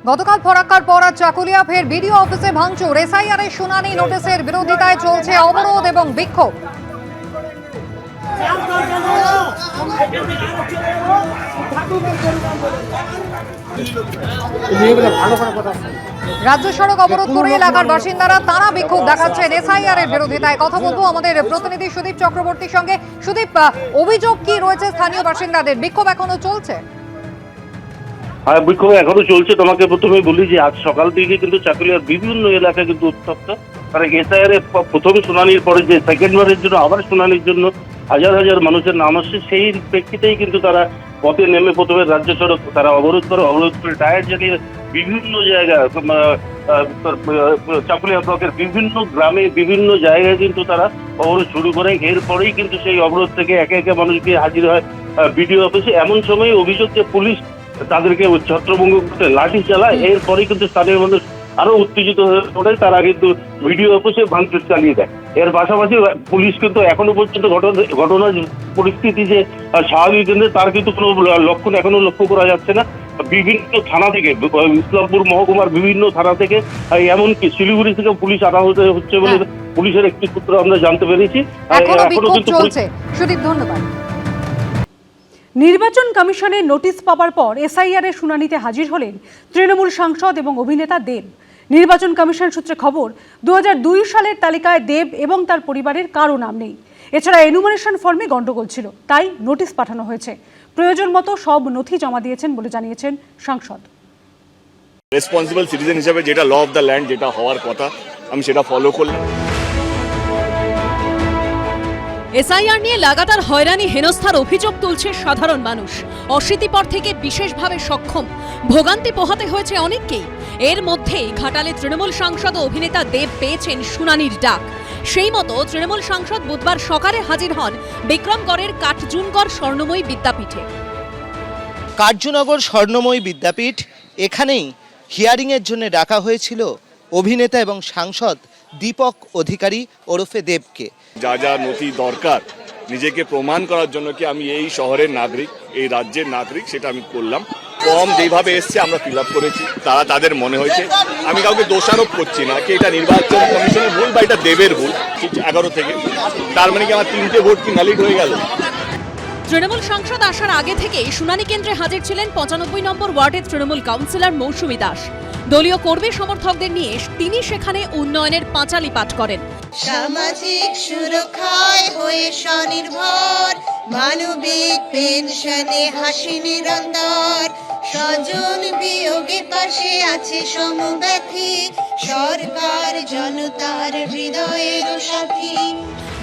গতকাল ফরাক্কার পর আজ চাকুলিয়া ফের বিডিও অফিসে ভাঙচুর। এসআইআর এর শুনানি নোটিশের বিরোধিতায় চলছে অবরোধ এবং বিক্ষোভ। রাজ্য সড়ক অবরোধ করে এলাকার বাসিন্দারা তারা বিক্ষোভ দেখাচ্ছেন এসআইআর এর বিরোধিতায়। কথা বলবো আমাদের প্রতিনিধি সুদীপ চক্রবর্তীর সঙ্গে। সুদীপ, অভিযোগ কি রয়েছে স্থানীয় বাসিন্দাদের? বিক্ষোভ এখনো চলছে? হ্যাঁ, বিক্ষোভ এখনো চলছে। তোমাকে প্রথমে বলি যে আজ সকাল থেকে কিন্তু চাকুলিয়ার বিভিন্ন এলাকা কিন্তু উত্তপ্ত। কারণ এসআইআর এর প্রথম শুনানির পরে যে সেকেন্ডবারের জন্য আবার শুনানির জন্য হাজার হাজার মানুষের নাম আসছে, সেই প্রেক্ষিতেই কিন্তু তারা পথে নেমে প্রথমে রাজ্য সড়ক তারা অবরোধ করে টায়ার জ্বালিয়ে বিভিন্ন জায়গায় চাকুলিয়া ব্লকের বিভিন্ন গ্রামে বিভিন্ন জায়গায় কিন্তু তারা অবরোধ শুরু করে। এরপরেই কিন্তু সেই অবরোধ থেকে একে একে মানুষকে হাজির হয় বিডিও অফিসে। এমন সময় অভিযোগ যে পুলিশ তাদেরকে ছত্রভঙ্গ করতে লাঠি চালায়। এরপরেই কিন্তু স্থানীয় মানুষ আরো উত্তেজিত হয়ে পড়ে, তারা কিন্তু ভিডিও অফিসে ভাঙচুর চালিয়ে দেয়। এর পাশাপাশি পুলিশ কিন্তু এখনো পর্যন্ত ঘটনার পরিস্থিতি যে স্বাভাবিক তার কিন্তু কোনো লক্ষণ এখনো লক্ষ্য করা যাচ্ছে না। বিভিন্ন থানা থেকে, ইসলামপুর মহকুমার বিভিন্ন থানা থেকে, এমনকি শিলিগুড়ি থেকে পুলিশ আনা হচ্ছে বলে পুলিশের একটি সূত্র আমরা জানতে পেরেছি। এখনো বিক্ষোভ চলছে। সুদীপ, ধন্যবাদ। নির্বাচন কমিশনের নোটিশ পাওয়ার পর এসআইআর এর শুনানিতে হাজির হলেন তৃণমূল সাংসদ এবং অভিনেতা দেব। নির্বাচন কমিশন সূত্রে খবর, 2002 সালের তালিকায় দেব এবং তার পরিবারের কারো নাম নেই। এছাড়া এনুমারেশন ফর্মে গন্ডগোল ছিল, তাই নোটিশ পাঠানো হয়েছে। প্রয়োজন মতো সব নথি জমা দিয়েছেন বলে জানিয়েছেন সাংসদ। রেসপন্সিবল সিটিজেন হিসেবে যেটা ল অফ দ্য ল্যান্ড, যেটা হওয়ার কথা, আমি সেটা ফলো করলাম। এসআইআর নিয়ে লাগাতার হয়রানি হেনস্থার অভিযোগ তুলছে সাধারণ মানুষ। অশীতিপর থেকে বিশেষভাবে সক্ষম ভোগান্তি পোহাতে হয়েছে অনেককেই। এর মধ্যেই ঘাটালে তৃণমূল সাংসদ ও অভিনেতা দেব পেয়েছেন শুনানির ডাক। সেই মতো তৃণমূল সাংসদ বুধবার সকালে হাজির হন বিক্রমগড়ের কাটজুনগড় স্বর্ণময়ী বিদ্যাপীঠে। কার্যনগর স্বর্ণময়ী বিদ্যাপীঠ, এখানেই হিয়ারিংয়ের জন্য ডাকা হয়েছিল অভিনেতা এবং সাংসদ দীপক অধিকারী ওরফে দেবকে। যা যা নথি দরকার নিজেকে প্রমাণ করার জন্য কি আমি এই শহরের নাগরিক, এই রাজ্যের নাগরিক, সেটা আমি করলাম। ফর্ম যেভাবে এসছে আমরা ফিল আপ করেছি, তারা তাদের মনে হয়েছে। আমি কাউকে দোষারোপ করছি না কি এটা নির্বাচন কমিশনের ভুল বা এটা দেবের ভুল। 11 থেকে তার মানে কি আমার 3টে ভোট কি ভ্যালিড হয়ে গেল? তৃণমূল সাংসদ আসার আগে থেকেই শুনানি কেন্দ্রে হাজির ছিলেন 95 নম্বর ওয়ার্ডের তৃণমূল কাউন্সিলর মৌসুমী দাস। দলীয় কর্মী সমর্থকদের নিয়ে তিনি সেখানে উন্নয়নের পাঁচালি পাঠ করেন। সামাজিক সুরক্ষায় হয়ে স্বনির্ভর, মানবিক পেনশনে হাসি নিরন্তর, স্বজন বিয়োগে পাশে আছে সমব্যথী, সরকার জনতার হৃদয়ের সাথী।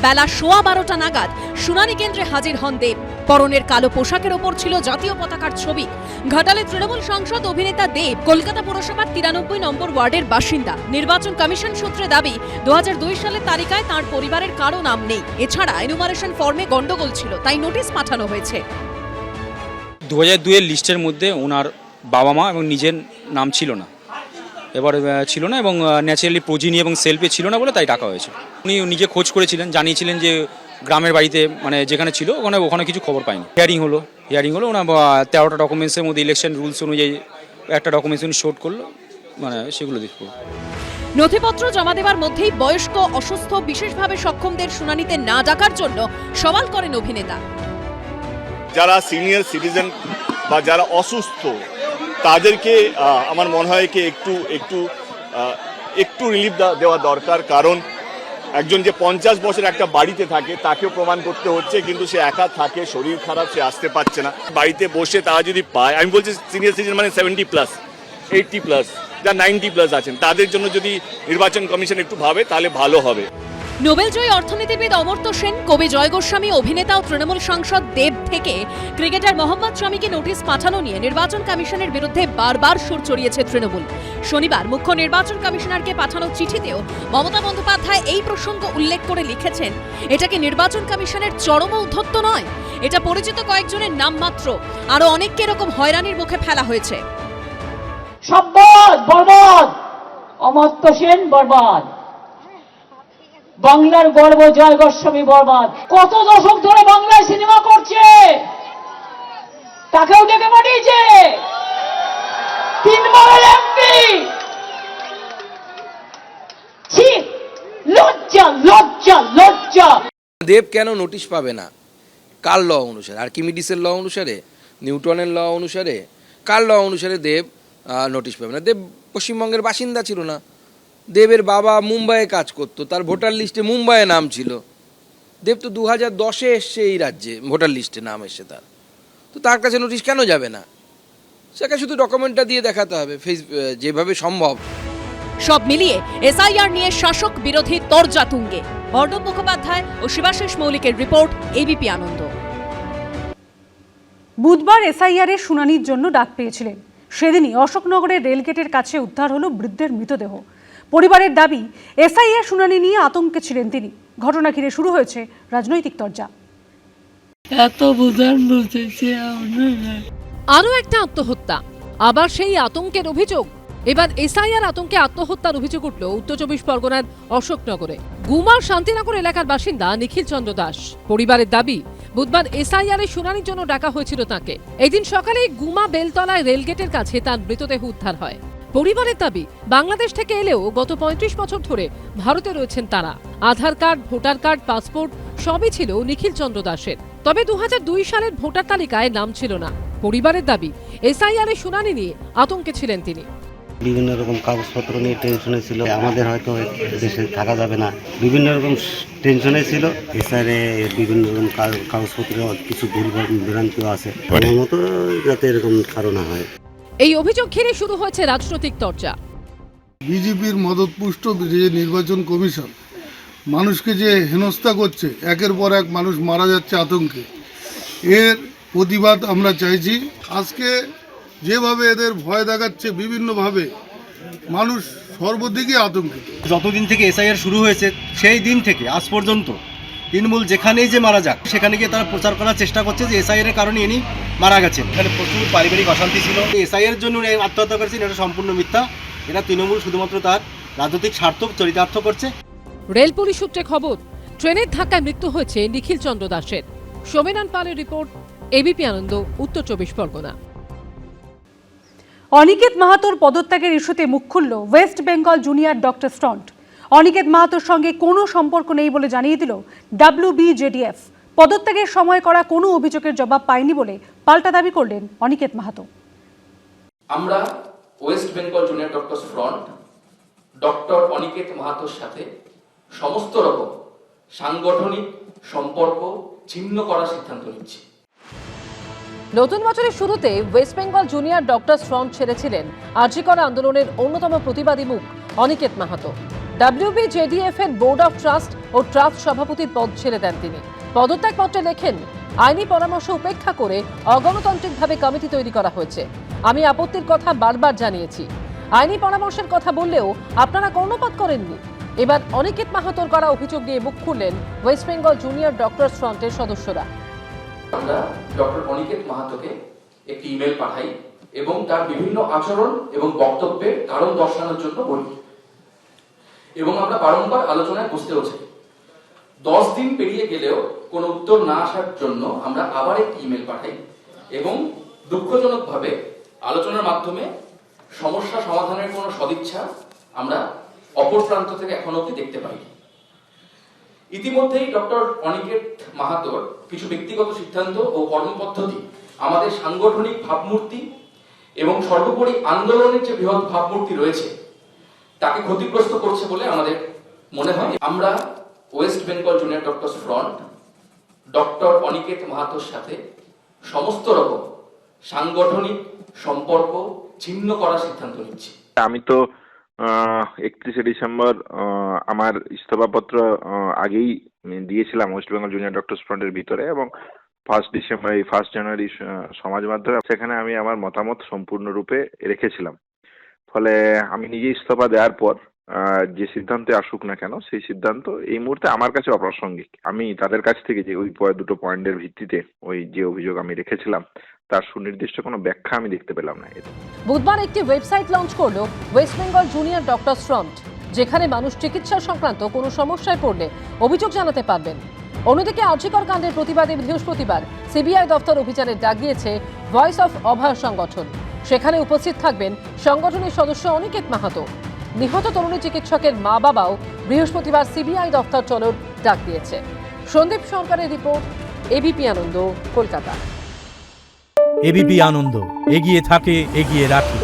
বেলা 12:15 নাগাদ শুনানি কেন্দ্রে হাজির হন দেব। পরনের কালো পোশাকের ওপর ছিল জাতীয় পতাকার ছবি। ঘাটালে তৃণমূল সাংসদ অভিনেতা দেব কলকাতা পুরসভার 93 নম্বর ওয়ার্ডের বাসিন্দা। নির্বাচন কমিশন সূত্রে দাবি, 2002 সালের তালিকায় তার পরিবারের কারো নাম নেই। এছাড়া এনুমারেশন ফর্মে গন্ডগোল ছিল, তাই নোটিশ পাঠানো হয়েছে। 2002 এর লিস্টের মধ্যে ওনার বাবা মা এবং নিজের নাম ছিল না, এবার ছিল না, এবং ন্যাচারালি প্রোজিনি এবং সেলফে ছিল না বলে তাই ডাকা হয়েছে। উনি নিজে খোঁজ করেছিলেন, জানিয়েছিলেন যে গ্রামের বাড়িতে মানে যেখানে ছিল ওখানে কিছু খবর পাইনি। হিয়ারিং হলো ওনার 13টা ডকুমেন্টসের মধ্যে ইলেকশন রুলস অনুযায়ী একটা ডকুমেন্টস উনি শোট করলো, মানে সেগুলো দেখবো। নথিপত্র জমা দেওয়ার মধ্যেই বয়স্ক, অসুস্থ, বিশেষভাবে সক্ষমদের শুনানিতে না ডাকার জন্য সওয়াল করেন অভিনেতা। যারা সিনিয়র সিটিজেন বা যারা অসুস্থ তাদেরকে আমার মনে হয় কি একটু রিলিফ দেওয়া দরকার। কারণ একজন যে 50 বছর একটা বাড়িতে থাকে তাকেও প্রমাণ করতে হচ্ছে, কিন্তু সে একা থাকে, শরীর খারাপ, সে আসতে পারছে না। বাড়িতে বসে তারা যদি পায়, আমি বলছি সিনিয়র সিটিজেন মানে 70+, 80+, যা 90+ আছেন, তাদের জন্য যদি নির্বাচন কমিশন একটু ভাবে তাহলে ভালো হবে। নোবেলজয়ী অর্থনীতিবিদ অমর্ত্য সেন, কবি জয় গোস্বামী, অভিনেতা ও তৃণমূল সাংসদ দেব থেকে ক্রিকেটার মোহাম্মদ শামিকে নোটিশ পাঠানো নিয়ে নির্বাচন কমিশনের বিরুদ্ধে বারবার সুর চড়িয়েছে তৃণমূল। শনিবার মুখ্য নির্বাচন কমিশনারকে পাঠানো চিঠিতেও মমতা বন্দ্যোপাধ্যায় এই প্রসঙ্গ উল্লেখ করে লিখেছেন, এটা কি নির্বাচন কমিশনের চরম ঔদ্ধত্য নয়? এটা পরিচিত কয়েকজনের নাম মাত্র, আরো অনেককে এরকম হয়রানির মুখে ফেলা হয়েছে। বরবাদ, অমর্ত্য সেন বরবাদ, বাংলার গর্ব জয় গোস্বামী বরবাদ। কত দশক ধরে বাংলায় সিনেমা করছে, তাকেও ডেকে পাঠিয়েছে। 3 বারের এমপি দেব কেন নোটিশ পাবে না? কার ল অনুসারে? আর্কিমিডিসের ল অনুসারে, নিউটনের ল অনুসারে, কার ল অনুসারে দেব নোটিশ পাবে না? দেব পশ্চিমবঙ্গের বাসিন্দা ছিল না। দেবের বাবা মুম্বাইয়ে কাজ করতো, তার ভোটার লিস্টে মুম্বাইয়ে নাম ছিল। দেব তো 2010-এ এসছে এই রাজ্যে, ভোটার লিস্টে নাম এসছে তার, তো তার কাছে নোটিশ কেন যাবে না? সেটা শুধু ডকুমেন্টটা দিয়ে দেখাতে হবে যেভাবে সম্ভব। সব মিলিয়ে এসআইআর নিয়ে শাসক বিরোধী তরজা তুঙ্গে। অর্ণব মুখোপাধ্যায় ও শিবাশিস মৌলিকের রিপোর্ট, এবিপি আনন্দ। বুধবার এসআইআর এর শুনানির জন্য ডাক পেয়েছিলেন। সেদিনই অশোকনগরের রেলগেটের কাছে উদ্ধার হলো বৃদ্ধের মৃতদেহ। পরিবারের দাবি, এসআইআর শুনানি নিয়ে আতঙ্কে ছিলেন তিনি। ঘটনা ঘিরে শুরু হয়েছে রাজনৈতিক তরজা। আরও একটা আত্মহত্যা, আবার সেই আতঙ্কের অভিযোগ। এবার এসআইআর আতঙ্কে আত্মহত্যার অভিযোগ উঠল উত্তর 24 পরগনার অশোকনগরে। গুমার শান্তিনগর এলাকার বাসিন্দা নিখিল চন্দ্র দাস। পরিবারের দাবি, বুধবার এসআইআর এর শুনানির জন্য ডাকা হয়েছিল তাকে। এদিন সকালে গুমা বেলতলায় রেলগেটের কাছে তার মৃতদেহ উদ্ধার হয়। পরিবারের দাবি, বাংলাদেশ থেকে এলেও গত 35 বছর ধরে ভারতে রয়েছেন তারা। আধার কার্ড, ভোটার কার্ড, পাসপোর্ট সবই ছিল নিখিল চন্দ্র দাসের। তবে 2002 সালের ভোটার তালিকায় নাম ছিল না। পরিবারের দাবি, এসআইআর এর শুনানি নিয়ে আতঙ্কে ছিলেন তিনি। বিভিন্ন রকম কাগজপত্র নিয়ে টেনশনে ছিল, আমাদের হয়তো দেশে থাকা যাবে না, বিভিন্ন রকম টেনশনে ছিল। এছাড়া বিভিন্ন রকম কাগজপত্র কিছু ভুল ভ্রান্তিও আছে, আমার মতো যাতে এরকম কারণ হয়। এই অভিযোগ ঘিরে শুরু হয়েছে রাজনৈতিক চর্চা। বিজেপির মদতপুষ্ট যে নির্বাচন কমিশন মানুষকে যে হেনস্থা করছে, একের পর এক মানুষ মারা যাচ্ছে আতঙ্কে, এর প্রতিবাদ আমরা চাইছি। আজকে যেভাবে এদের ভয় দেখাচ্ছে বিভিন্নভাবে, মানুষ সর্বদিকে আতঙ্কিত। যতদিন থেকে এসআইআর শুরু হয়েছে সেই দিন থেকে আজ পর্যন্ত তৃণমূল যেখানেই যে মারা যাক সেখানে গিয়ে তারা প্রচার করার চেষ্টা করছে যে এসআইআর এর কারণে ইনি মারা গেছেন। এখানে প্রচুর পারিবারিক অশান্তি ছিল। এসআইআর এর জন্য আত্মহত্যা করেছেন, এটা সম্পূর্ণ মিথ্যা। এটা তৃণমূল শুধুমাত্র তার রাজনৈতিক স্বার্থ চরিতার্থ করছে। রেল পুলিশ সূত্রে খবর, ট্রেনের ধাক্কায় মৃত্যু হয়েছে নিখিল চন্দ্র দাসের। সোমেনান পালের রিপোর্ট, এবিপি আনন্দ, উত্তর 24 পরগনা। অনিকেত মাহাতোর পদত্যাগের ইস্যুতে মুখ খুলল West Bengal Junior Doctor Front. Aniket মাহাতোর সঙ্গে কোনো সম্পর্ক নেই বলে জানিয়ে দিল WBJDF। পদত্যাগের সময় করা কোনো অভিযোগের জবাব পায়নি বলে পাল্টা দাবি করলেন অনিকেত মাহাতো। আমরা West Bengal Junior Doctor Front doctor Aniket মাহাতোর সাথে সমস্ত রকম সাংগঠনিক সম্পর্ক ছিন্ন করার সিদ্ধান্ত নিচ্ছি। নতুন বছরের শুরুতে West Bengal Junior Doctors Front ছেড়েছিলেন আরজি কর আন্দোলনের অন্যতম প্রতিবাদী মুখ অনিকেত মাহাতো। WBJDF এর বোর্ড অফ ট্রাস্ট ও ট্রাস্ট সভাপতির পদ ছেড়ে দেন তিনি। পদত্যাগপত্রে লেখেন, আইনি পরামর্শ উপেক্ষা করে অগণতান্ত্রিকভাবে কমিটি তৈরি করা হয়েছে। আমি আপত্তির কথা বারবার জানিয়েছি। আইনি পরামর্শের কথা বললেও আপনারা কর্ণপাত করেননি। এবার অনিকেত মাহাতোর করা অভিযোগ নিয়ে মুখ খুললেন ওয়েস্ট বেঙ্গল জুনিয়র ডক্টরস ফ্রন্টের সদস্যরা। আমরা ডক্টর অনিকেত মাহাতোকে একটি ইমেল পাঠাই এবং তার বিভিন্ন আচরণ এবং বক্তব্যের কারণ দর্শানোর জন্য বলি, এবং আমরা বারংবার আলোচনায় বসতেও চাই। 10 দিন পেরিয়ে গেলেও কোনো উত্তর না আসার জন্য আমরা আবার একটি ইমেল পাঠাই এবং দুঃখজনকভাবে আলোচনার মাধ্যমে সমস্যা সমাধানের কোনো সদিচ্ছা আমরা অপর প্রান্ত থেকে এখনো অবধি দেখতে পাই। ইতিমধ্যেই ডক্টর অনিকেত মাহাতোর কিছু ব্যক্তিগত সিদ্ধান্ত ও কর্মপদ্ধতি আমাদের সাংগঠনিক ভাবমূর্তি এবং সর্বোপরি আন্দোলনের যে বৃহৎ ভাবমূর্তি রয়েছে তাকে ক্ষতিগ্রস্ত করছে বলে আমাদের মনে হয়। আমরা West Bengal Junior Doctors Front doctor Aniket মাহাতোর সাথে সমস্ত রকম সাংগঠনিক সম্পর্ক ছিন্ন করার সিদ্ধান্ত নিচ্ছি। আমি তো 31শে ডিসেম্বর আমার ইস্তফাপত্র আগেই দিয়েছিলাম ওয়েস্ট বেঙ্গল জুনিয়র ডক্টরস ফ্রন্টের ভিতরে, এবং 1 জানুয়ারি সমাজ মাধ্যমে সেখানে আমি আমার মতামত সম্পূর্ণরূপে রেখেছিলাম। ফলে আমি নিজে ইস্তফা দেওয়ার পর যে সিদ্ধান্তে আসুক না কেন, সেই সিদ্ধান্ত এই মুহূর্তে আমার কাছে অপ্রাসঙ্গিক। আমি তাদের কাছ থেকে যে ওই দুটো পয়েন্টের ভিত্তিতে ওই যে অভিযোগ আমি রেখেছিলাম তার সুনির্দিষ্ট কোনো ব্যাখ্যা আমি দেখতে পেলাম না। বুধবার একটি ওয়েবসাইট লঞ্চ করলো West Bengal Junior Doctors front, যেখানে মানুষ চিকিৎসা সংক্রান্ত কোনো সমস্যায় পড়লে অভিযোগ জানাতে পারবেন। অন্যদিকে আরজি কর কাণ্ডের প্রতিবাদে বৃহস্পতিবার সিবিআই দফতর অভিযানের ডাক দিয়েছে ভয়েস অফ অভয় সংগঠন। সেখানে উপস্থিত থাকবেন সংগঠনের সদস্য অনিকেত মাহাতো। নিহত তরুণী চিকিৎসকের মা বাবাও বৃহস্পতিবার সিবিআই দফতর চলোর ডাক দিয়েছে। সন্দীপ সরকারের রিপোর্ট, এবিপি আনন্দ, কলকাতা। এবিপি আনন্দ, এগিয়ে থাকে, এগিয়ে রাখে।